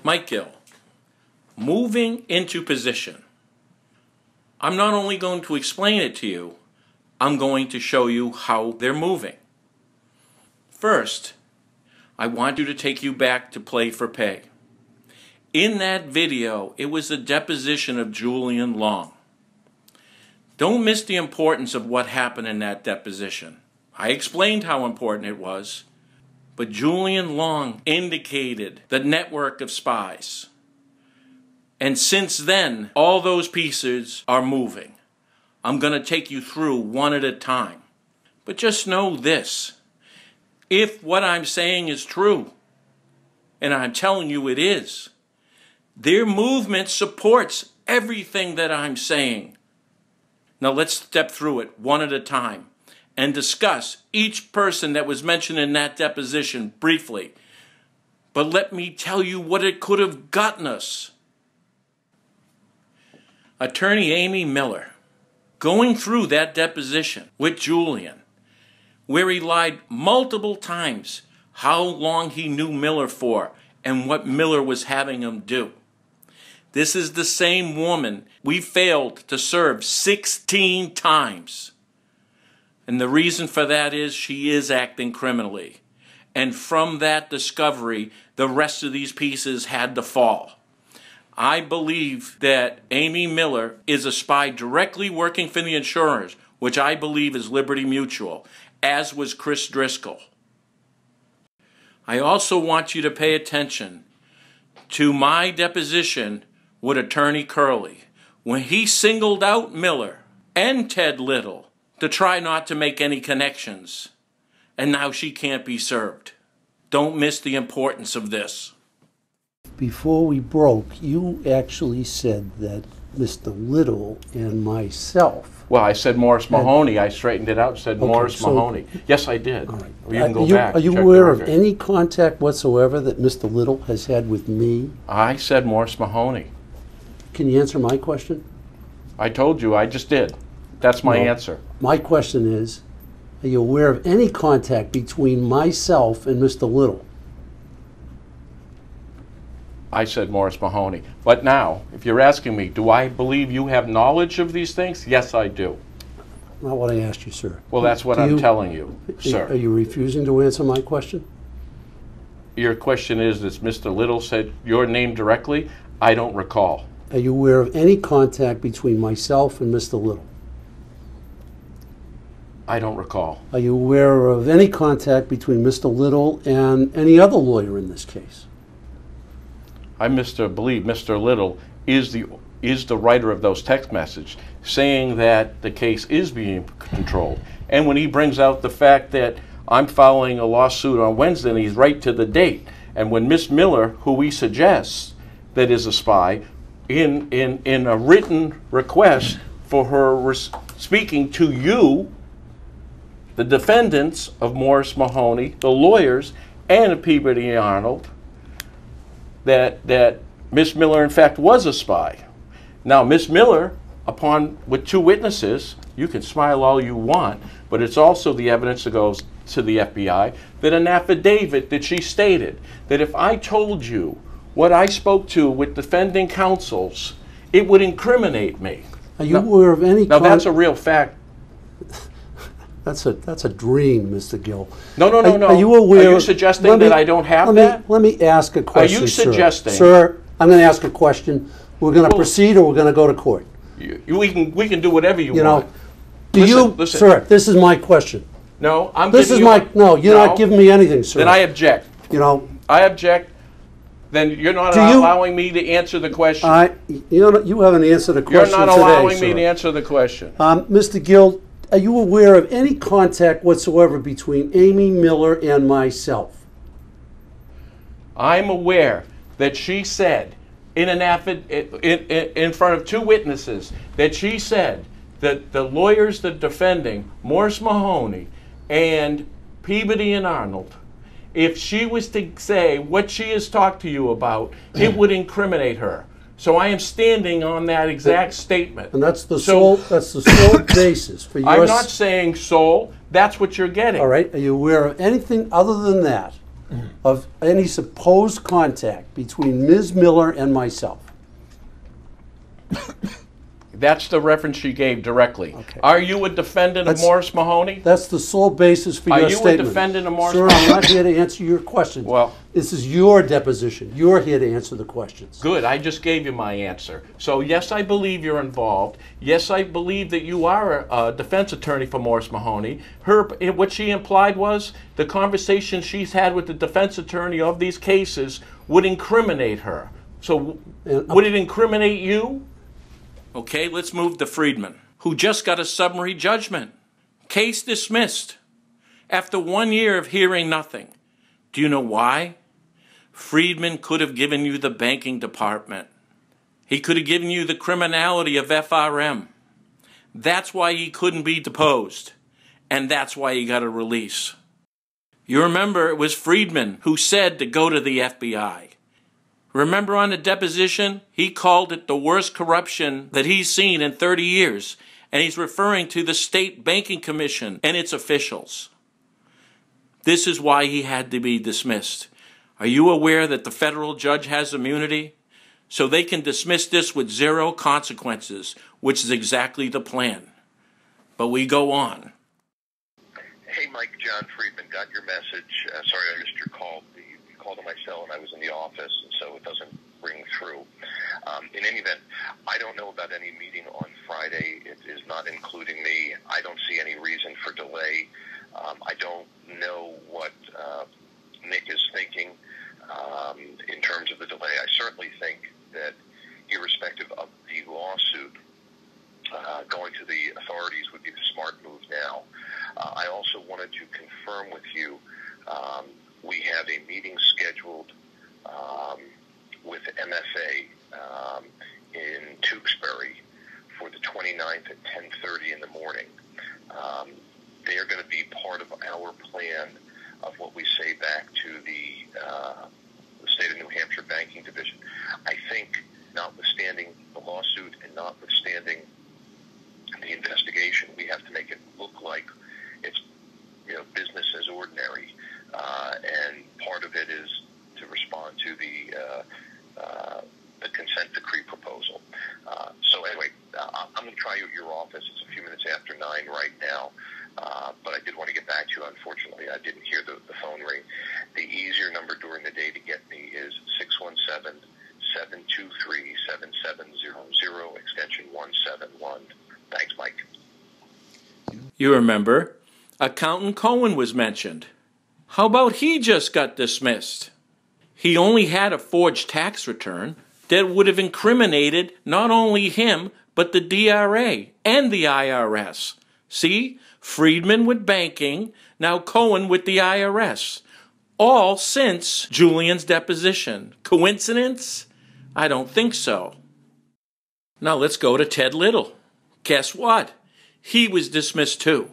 Mike Gill, moving into position. I'm not only going to explain it to you, I'm going to show you how they're moving. First, I want you to take you back to Play for Pay. In that video, it was a deposition of Julian Long. Don't miss the importance of what happened in that deposition. I explained how important it was, but Julian Long indicated the network of spies. And since then, all those pieces are moving. I'm going to take you through one at a time. But just know this. If what I'm saying is true, and I'm telling you it is, their movement supports everything that I'm saying. Now let's step through it one at a time and discuss each person that was mentioned in that deposition briefly. But let me tell you what it could have gotten us. Attorney Amy Miller, going through that deposition with Julian, where he lied multiple times how long he knew Miller for and what Miller was having him do. This is the same woman we failed to serve 16 times. And the reason for that is she is acting criminally. And from that discovery, the rest of these pieces had to fall. I believe that Amy Miller is a spy directly working for the insurers, which I believe is Liberty Mutual, as was Chris Driscoll. I also want you to pay attention to my deposition with Attorney Curley, when he singled out Miller and Ted Little to try not to make any connections, and now she can't be served. Don't miss the importance of this. Before we broke, you actually said that Mr. Little and myself... Well, I said Morris Mahoney. I straightened it out and said Okay, Morris so- Mahoney. Yes, I did. All right. You can go back. Are you check aware the of record. any contact whatsoever that Mr. Little has had with me? I said Morris Mahoney. Can you answer my question? I told you, I just did. That's my No. answer. My question is, are you aware of any contact between myself and Mr. Little? I said Morris Mahoney. But now, if you're asking me, do I believe you have knowledge of these things? Yes, I do. Not what I asked you, sir. Well, that's what I'm telling you, Are sir. you refusing to answer my question? Your question is, does Mr. Little said your name directly? I don't recall. Are you aware of any contact between myself and Mr. Little? I don't recall. Are you aware of any contact between Mr. Little and any other lawyer in this case? I believe Mr. Little is the writer of those text messages saying that the case is being controlled. And when he brings out the fact that I'm filing a lawsuit on Wednesday, and he's right to the date. And when Miss Miller, who he suggests that is a spy, in a written request for her speaking to you, the defendants of Morris Mahoney, the lawyers, and Peabody Arnold, that Miss Miller, in fact, was a spy. Now, Miss Miller, with two witnesses, you can smile all you want, but it's also the evidence that goes to the FBI, that an affidavit that she stated that if I told you what I spoke to with defending counsels, it would incriminate me. Are you aware of any... Now, that's a real fact. That's a dream, Mr. Gill. No. Are you aware... Are you suggesting that I don't have that? Let me ask a question, Are you suggesting... Sir, I'm going to ask a question. We're going to proceed or we're going to go to court. We can do whatever you want. Listen. Sir, this is my question. No, I'm This is my... No, you're not giving me anything, sir. Then I object. I object. Then you're not allowing me to answer the question. You haven't answered the question today, You're not allowing me to answer the question. Mr. Gill, are you aware of any contact whatsoever between Amy Miller and myself? I'm aware that she said in an in front of two witnesses that she said that the lawyers that defending Morris Mahoney and Peabody and Arnold, if she was to say what she has talked to you about, it would incriminate her. So I am standing on that exact statement. And that's the sole basis for your... I'm not saying sole. That's what you're getting. All right. Are you aware of anything other than that? of any supposed contact between Ms. Miller and myself? That's the reference she gave directly. Okay. Are you a defendant of Morris Mahoney? That's the sole basis for your statement. Are you a defendant of Morris Sir, Mahoney? I'm not here to answer your questions. Well, this is your deposition. You're here to answer the questions. Good. I just gave you my answer. So, yes, I believe you're involved. Yes, I believe that you are a defense attorney for Morris Mahoney. What she implied was the conversation she's had with the defense attorney of these cases would incriminate her. So, would it incriminate you? Okay, let's move to Friedman, who just got a summary judgment. Case dismissed after 1 year of hearing nothing. Do you know why? Friedman could have given you the banking department. He could have given you the criminality of FRM. That's why he couldn't be deposed. And that's why he got a release. You remember it was Friedman who said to go to the FBI. Remember on the deposition, he called it the worst corruption that he's seen in 30 years. And he's referring to the State Banking Commission and its officials. This is why he had to be dismissed. Are you aware that the federal judge has immunity? So they can dismiss this with 0 consequences, which is exactly the plan. But we go on. Hey, Mike, John Friedman, got your message. Sorry I missed your call. You called on my cell and I was in the office, and so it doesn't ring through. In any event, I don't know about any meeting on Friday. It is not including me. I don't see any reason for delay. I don't know what Nick is thinking in terms of the delay. I certainly think that irrespective of the lawsuit, going to the authorities would be the smart move now. I also wanted to confirm with you, we have a meeting scheduled with MFA in Tewksbury for the 29th at 10:30 in the morning. They are going to be part of our plan of what we say back to the State of New Hampshire Banking Division. I think, notwithstanding the lawsuit and notwithstanding the investigation, we have to make it look like it's business as ordinary, and part of it is to respond to the consent decree proposal. So anyway, I'm going to try you at your office. It's a few minutes after 9 right now, but I did want to get back to you. Unfortunately, I didn't hear the phone ring. The easier number during the day to get me is 617-723-7700, extension 171. Thanks, Mike. You remember, Accountant Cohen was mentioned. How about he just got dismissed? He only had a forged tax return that would have incriminated not only him, but the DRA and the IRS. See? Friedman with banking, now Cohen with the IRS. All since Julian's deposition. Coincidence? I don't think so. Now let's go to Ted Little. Guess what? He was dismissed too.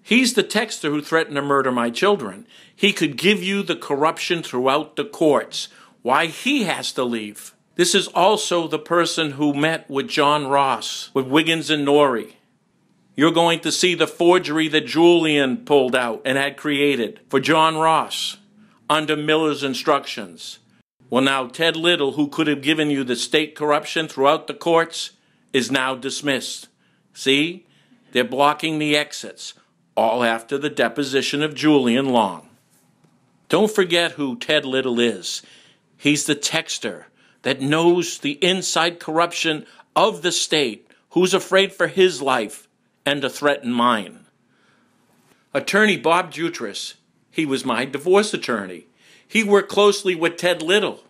He's the texter who threatened to murder my children. He could give you the corruption throughout the courts. Why he has to leave. This is also the person who met with John Ross, with Wiggins and Norrie. You're going to see the forgery that Julian pulled out and had created for John Ross under Miller's instructions. Well, now Ted Little, who could have given you the state corruption throughout the courts, is now dismissed. See? They're blocking the exits, all after the deposition of Julian Long. Don't forget who Ted Little is. He's the texter that knows the inside corruption of the state, who's afraid for his life and to threaten mine. Attorney Bob Jutras, he was my divorce attorney. He worked closely with Ted Little.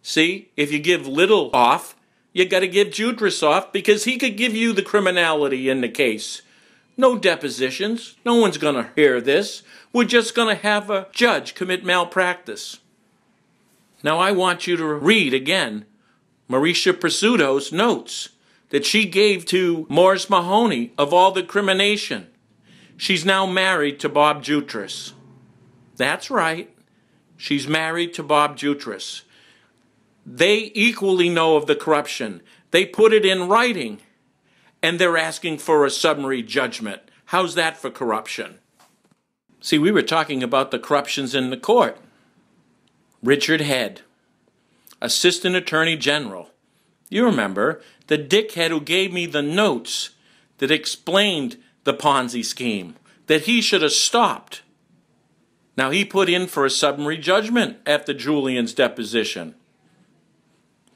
See, if you give Little off, you got to give Jutras off because he could give you the criminality in the case. No depositions. No one's going to hear this. We're just going to have a judge commit malpractice. Now I want you to read again Marisha Pursuto's notes that she gave to Morris Mahoney of all the crimination. She's now married to Bob Jutras. That's right. She's married to Bob Jutras. They equally know of the corruption. They put it in writing, and they're asking for a summary judgment. How's that for corruption? See, we were talking about the corruptions in the court. Richard Head, Assistant Attorney General. You remember, the dickhead who gave me the notes that explained the Ponzi scheme, that he should have stopped. Now, he put in for a summary judgment after Julian's deposition.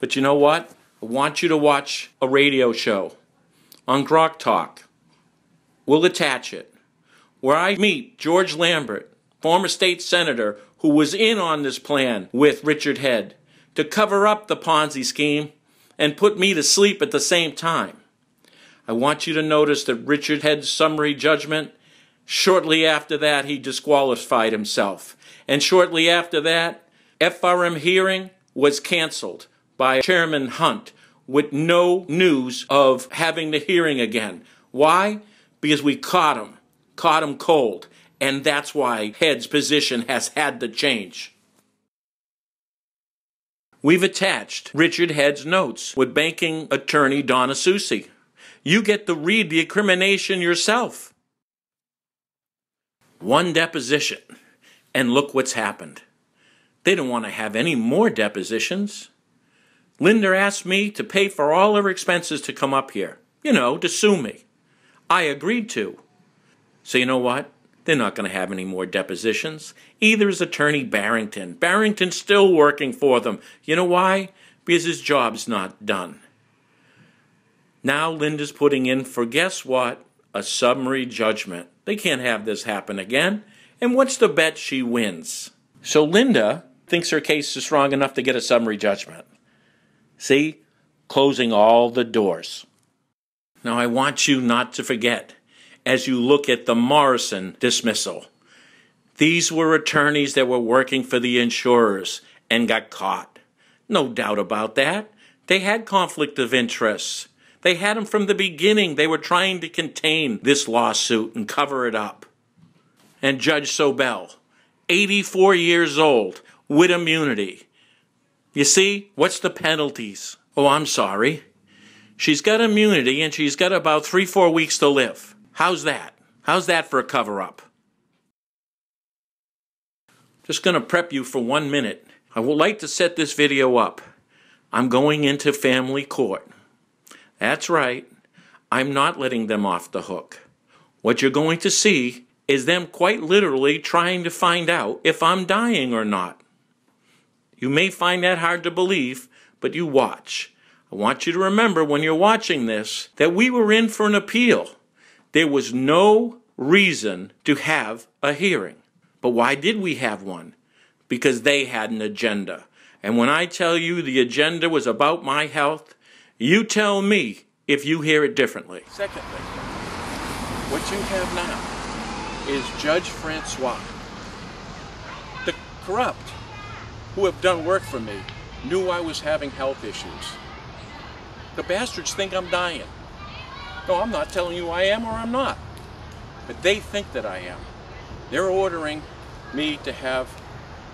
But you know what? I want you to watch a radio show on Grok Talk. We'll attach it, where I meet George Lambert, former state senator who was in on this plan with Richard Head to cover up the Ponzi scheme and put me to sleep at the same time. I want you to notice that Richard Head's summary judgment, shortly after that he disqualified himself. And shortly after that, FRM hearing was canceled by Chairman Hunt with no news of having the hearing again. Why? Because we caught him cold. And that's why Head's position has had to change. We've attached Richard Head's notes with banking attorney Donna Soucy. You get to read the incrimination yourself. One deposition, and look what's happened. They don't want to have any more depositions. Linda asked me to pay for all her expenses to come up here, to sue me. I agreed to. So you know what? They're not going to have any more depositions. Either is Attorney Barrington. Barrington's still working for them. You know why? Because his job's not done. Now Linda's putting in for, guess what? A summary judgment. They can't have this happen again. And what's the bet she wins? So Linda thinks her case is strong enough to get a summary judgment. See? Closing all the doors. Now I want you not to forget, as you look at the Morrison dismissal, these were attorneys that were working for the insurers and got caught. No doubt about that. They had conflict of interests. They had them from the beginning. They were trying to contain this lawsuit and cover it up. And Judge Sobel, 84 years old, with immunity. You see, what's the penalties? Oh, I'm sorry. She's got immunity and she's got about 3-4 weeks to live. How's that? How's that for a cover-up? Just going to prep you for 1 minute. I would like to set this video up. I'm going into family court. That's right. I'm not letting them off the hook. What you're going to see is them quite literally trying to find out if I'm dying or not. You may find that hard to believe, but you watch. I want you to remember when you're watching this that we were in for an appeal. There was no reason to have a hearing. But why did we have one? Because they had an agenda. And when I tell you the agenda was about my health, you tell me if you hear it differently. Secondly, what you have now is Judge Francois. The corrupt who have done work for me knew I was having health issues. The bastards think I'm dying. No, I'm not telling you I am or I'm not. But they think that I am. They're ordering me to have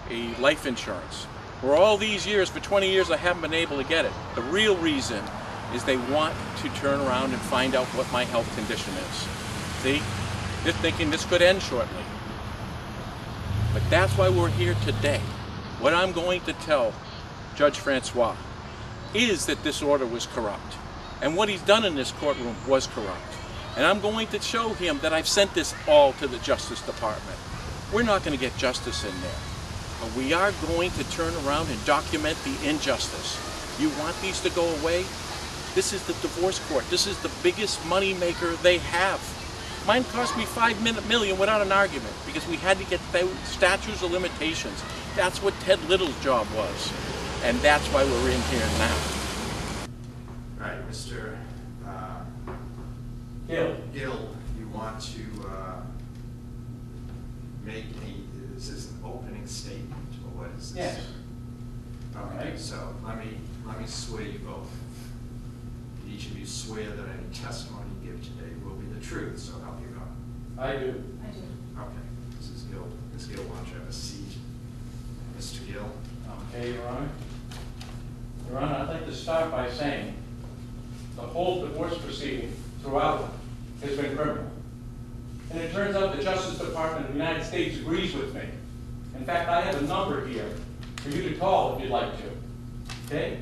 a life insurance. For all these years, for 20 years, I haven't been able to get it. The real reason is they want to turn around and find out what my health condition is. See? They're thinking this could end shortly. But that's why we're here today. What I'm going to tell Judge Francois is that this order was corrupt. And what he's done in this courtroom was corrupt. And I'm going to show him that I've sent this all to the Justice Department. We're not going to get justice in there. But we are going to turn around and document the injustice. You want these to go away? This is the divorce court. This is the biggest money maker they have. Mine cost me $5 million without an argument because we had to get statutes of limitations. That's what Ted Little's job was. And that's why we're in here now. Right, Mr. Gill. Gill, you want to make is this an opening statement or what is this? Yes. Okay, Right. so let me swear you both. Each of you swear that any testimony you give today will be the truth, so help you God. I do. Okay, Mrs. Gill. Ms. Gill, why don't you have a seat? Mr. Gill. Okay, Your Honor. Your Honor, I'd like to start by saying the whole divorce proceeding throughout has been criminal. And it turns out the Justice Department of the United States agrees with me. In fact, I have a number here for you to call if you'd like to. Okay?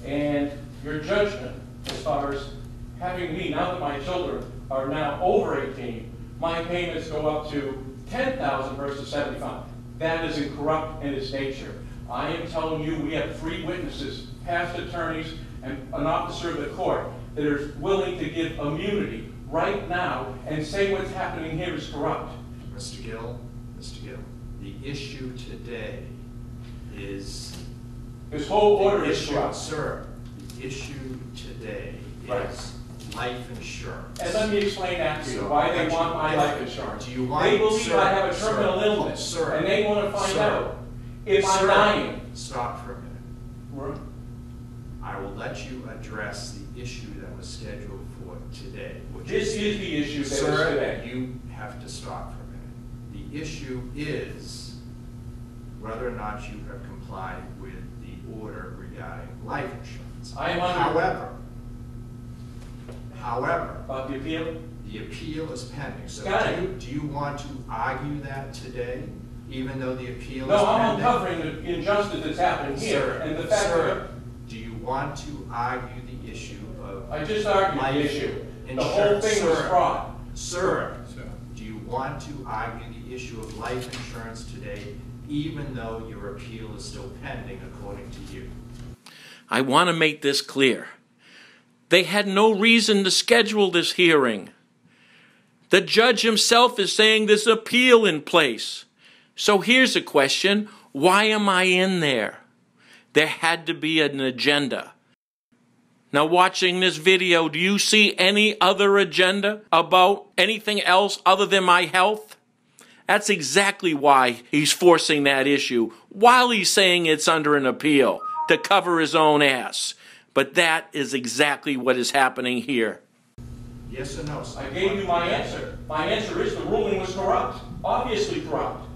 And your judgment as far as having me, now that my children are now over 18, my payments go up to $10,000 versus $75,000. That is incorrupt in its nature. I am telling you, we have 3 witnesses, past attorneys, and an officer of the court that are willing to give immunity right now and say what's happening here is corrupt. Mr. Gill, the issue today is... This whole order is corrupt. Sir, the issue today Right. is life insurance. And let me explain that to you, why they want my life insurance. Do you want, they believe sir, I have a terminal illness, sir, and they want to find sir, out if I'm sir, dying. Stop for a minute. I will let you address the issue that was scheduled for today. This is the issue that is sir, today. You have to stop for a minute. The issue is whether or not you have complied with the order regarding life insurance. I am under... However, about the appeal? the appeal is pending. So Got do you want to argue that today, even though the appeal No, is I'm pending? uncovering the injustice that's happening here, Sir, and the fact sir, do you want to argue the issue of I just argued life the issue. The insurance? whole thing was Sir, fraud. Sir, do you want to argue the issue of life insurance today, even though your appeal is still pending according to you? I want to make this clear. They had no reason to schedule this hearing. The judge himself is saying there's appeal in place. So here's a question. Why am I in there? There had to be an agenda. Now, watching this video, do you see any other agenda about anything else other than my health? That's exactly why he's forcing that issue while he's saying it's under an appeal to cover his own ass. But that is exactly what is happening here. Yes or no, sir? I gave you my answer. My answer is the ruling was corrupt. Obviously corrupt.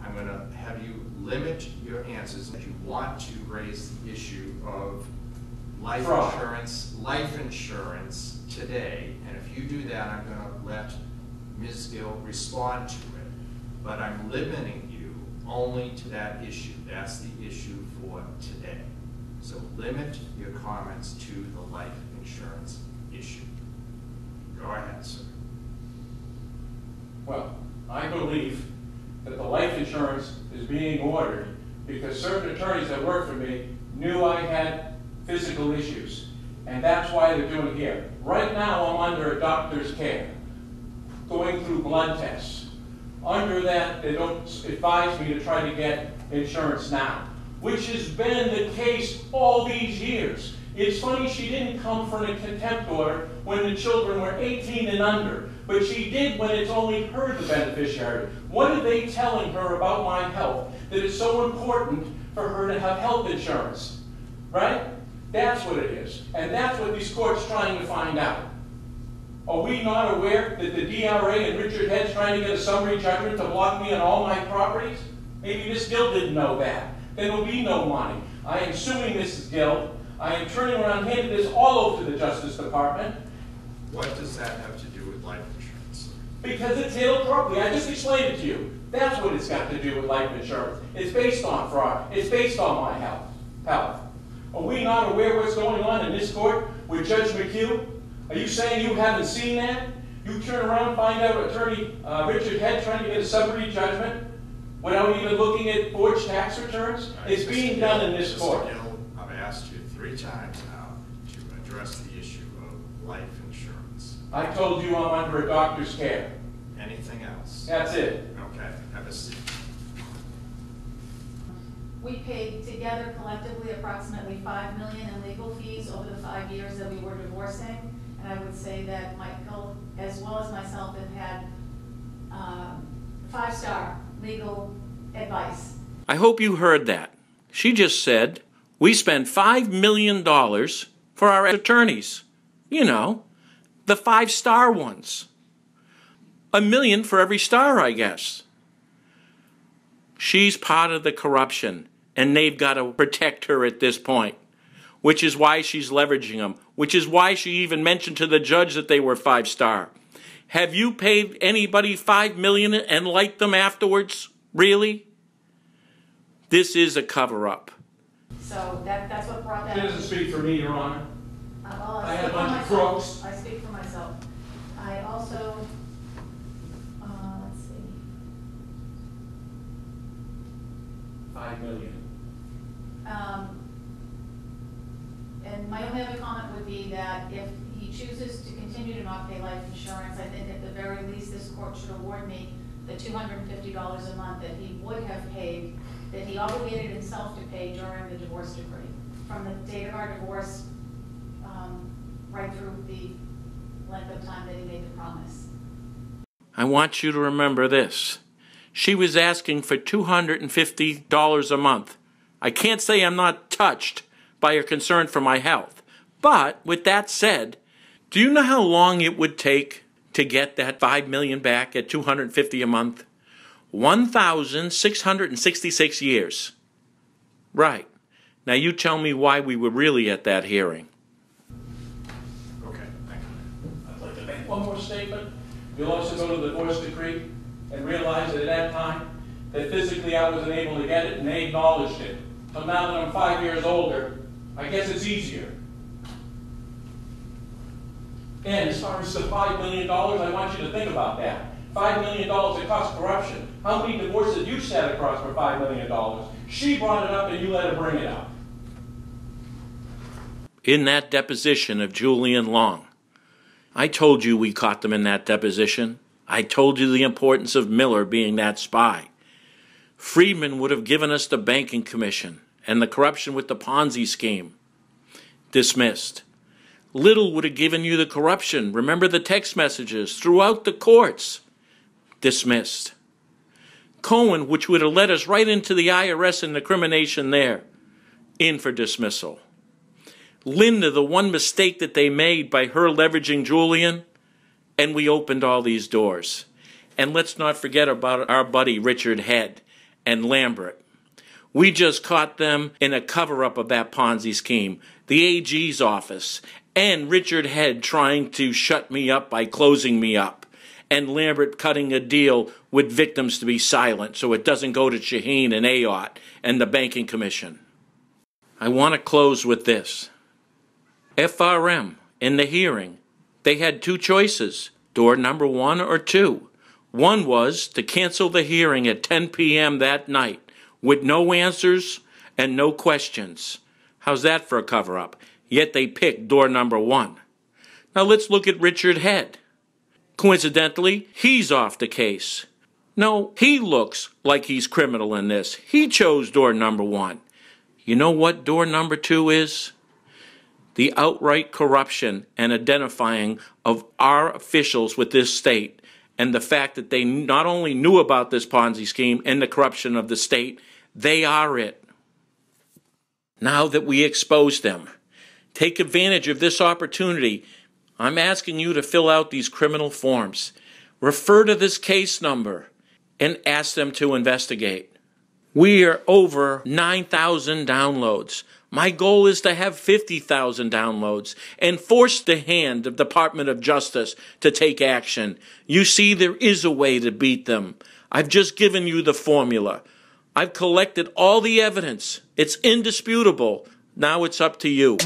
I'm going to have you limit your answers if you want to raise the issue of life insurance today. And if you do that, I'm going to let Ms. Gill respond to it. But I'm limiting you only to that issue. That's the issue for today. So limit your comments to the life insurance issue. Go ahead, sir. Well, I believe that the life insurance is being ordered because certain attorneys that work for me knew I had physical issues. And that's why they're doing it here. Right now, I'm under a doctor's care, going through blood tests. Under that, they don't advise me to try to get insurance now, which has been the case all these years. It's funny she didn't come for a contempt order when the children were 18 and under, but she did when it's only her the beneficiary. What are they telling her about my health that it's so important for her to have health insurance? Right? That's what it is. And that's what these courts trying to find out. Are we not aware that the DRA and Richard Head's trying to get a summary judgment to block me on all my properties? Maybe Ms. Gill didn't know that. There will be no money. I am suing Mrs. Gill. I am turning around handing this all over to the Justice Department. What does that have to do with life insurance? Because it's handled corruptly. I just explained it to you. That's what it's got to do with life insurance. It's based on fraud. It's based on my health. Are we not aware what's going on in this court with Judge McHugh? Are you saying you haven't seen that? You turn around and find out Attorney Richard Head trying to get a summary judgment without even looking at forged tax returns? It's being done in this court. Mr. Gill, I've asked you 3 times now to address the issue of life insurance. I told you I'm under a doctor's care. Anything else? That's it. Okay, have a seat. We paid together collectively approximately $5 million in legal fees over the 5 years that we were divorcing. And I would say that Michael, as well as myself, have had 5-star legal advice. I hope you heard that. She just said, we spent $5 million for our attorneys. You know, the 5-star ones. $1 million for every star, I guess. She's part of the corruption, and they've got to protect her at this point, which is why she's leveraging them, which is why she even mentioned to the judge that they were 5-star. Have you paid anybody $5 million and liked them afterwards? Really? This is a cover-up. So that's what brought that It up. doesn't speak for me, Your Honor. Well, I had a speak for bunch of myself. crooks. I speak for myself. I also, let's see. $5 million. And my only other comment would be that if he chooses to continue to not pay life insurance, I think at the very least this court should award me the $250 a month that he would have paid, that he obligated himself to pay during the divorce decree, from the date of our divorce right through the length of time that he made the promise. I want you to remember this. She was asking for $250 a month. I can't say I'm not touched by her concern for my health. But with that said, do you know how long it would take to get that $5 million back at $250 a month? 1,666 years. Right. Now you tell me why we were really at that hearing. Okay, thank you. I'd like to make one more statement. You'll also go to the divorce decree and realize that at that time, that physically I wasn't able to get it, and they acknowledged it. So now that I'm 5 years older, I guess it's easier. And as far as the $5 million, I want you to think about that. $5 million it costs corruption. How many divorces have you sat across for $5 million? She brought it up and you let her bring it up. In that deposition of Julian Long, I told you we caught them in that deposition. I told you the importance of Miller being that spy. Friedman would have given us the banking commission and the corruption with the Ponzi scheme. Dismissed. Little would have given you the corruption. Remember the text messages throughout the courts. Dismissed. Cohen, which would have led us right into the IRS and the crimination there. In for dismissal. Linda, the one mistake that they made by her leveraging Julian, and we opened all these doors. And let's not forget about our buddy Richard Head and Lambert. We just caught them in a cover-up of that Ponzi scheme, the AG's office, and Richard Head trying to shut me up by closing me up, and Lambert cutting a deal with victims to be silent so it doesn't go to Shaheen and Ayotte and the Banking Commission. I want to close with this. FRM, in the hearing, they had two choices, door number 1 or 2. One was to cancel the hearing at 10 p.m. that night with no answers and no questions. How's that for a cover-up? Yet they picked door number 1. Now let's look at Richard Head. Coincidentally, he's off the case. No, he looks like he's criminal in this. He chose door number 1. You know what door number 2 is? The outright corruption and identifying of our officials with this state, and the fact that they not only knew about this Ponzi scheme and the corruption of the state, they are it. Now that we exposed them, take advantage of this opportunity. I'm asking you to fill out these criminal forms. Refer to this case number and ask them to investigate. We are over 9,000 downloads. My goal is to have 50,000 downloads and force the hand of the Department of Justice to take action. You see, there is a way to beat them. I've just given you the formula. I've collected all the evidence. It's indisputable. Now it's up to you.